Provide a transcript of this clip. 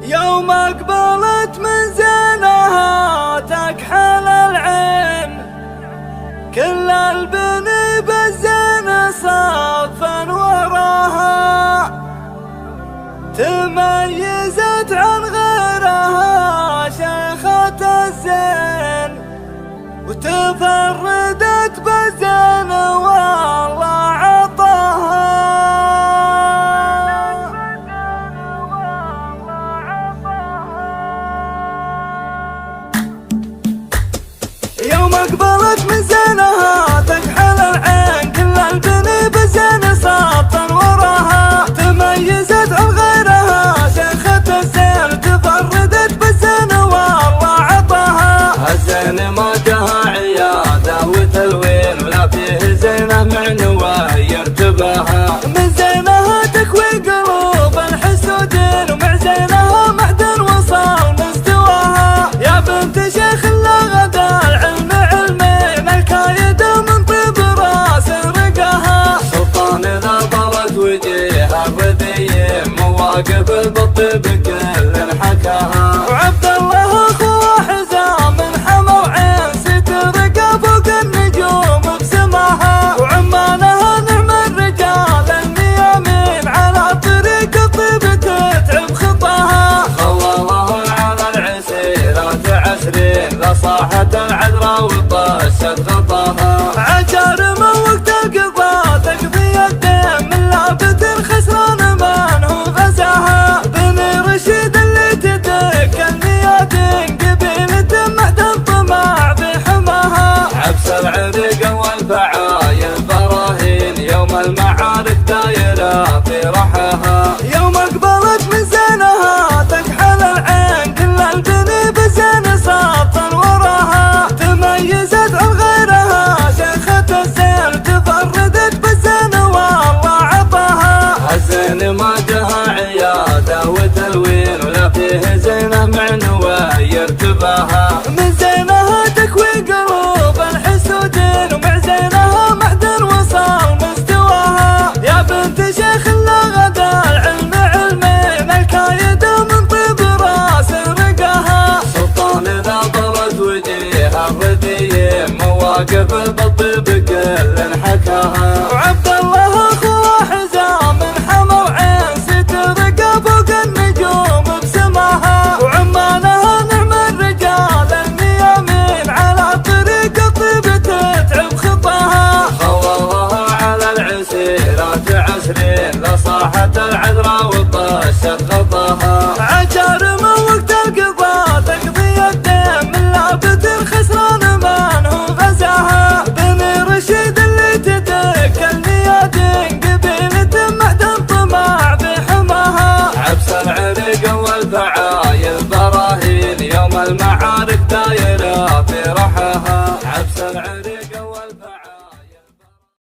يوم أقبلت من زينها تكحل العين، كل البني بالزين صفا وراها، تميزت عن غيرها شيخة الزين، وتفردت بالزين والله عطاها. يوم أقبلت من زينها تكحل العين، كل البني بالزين صفا وراها، تميزت عن غيرها شيخة الزين، تفردت بالزين والله عطاها. الزين ما جاها عيادة وتلوين، ولا فيه زينة معنوة يرتباها. من زينها تكوي قلوب الحسودين، ومع زينها معدن وصل مستواها. يا بنت شيخ لا غدا العلم علمين، الكايد من طيب راس رقاها. سلطان إذا طرت وجيها بذيم، مواقف بالطيب كل حكاها. وعبد الله اخوه حزام من حمى وعين، سترقى فوق النجوم بسماها. وعمانها نعم الرجال النيامين، على طريق الطيب تتعب خطاها. خلالها على العسيرات عسرين، لصاحت العذراء وطشت غطاها. عجار من وقت القضاء تقضي الدين، من لابت الخسران من هو غزاها. بني رشيد اللي تدك النيادين، قبيلة معدن طمع بحماها. عبس العرق والفعايل براهين، يوم المعارك دايرة في رحاها. يوم أقبلت من زينها تكحل العين، كل البني بالزين صفا وراها، تميزت عن غيرها شيخة الزين، تفردت بالزين والله عطاها. الزين ما جاها عيادة وتلوين، ولا فيه زينة معنوة يرتباها. من زينها تكوي قلوب الحسودين، ومع زينها معدن وصل مستواها. يا بنت شيخ لا غدا العلم علمين، الكايد من طيب راس رقاها. سلطان إذا طرت وجيها بذيم، مواقف بالطيب كل حكاها. وعبد الله اخوه حزام من حمى وعين، سترقى فوق النجوم بسماها. وعمانها نعم الرجال النيامين، على طريق الطيب تتعب خطاها. خلالها على العسيرات عسرين، لصاحت العذراء وطشت غطاها.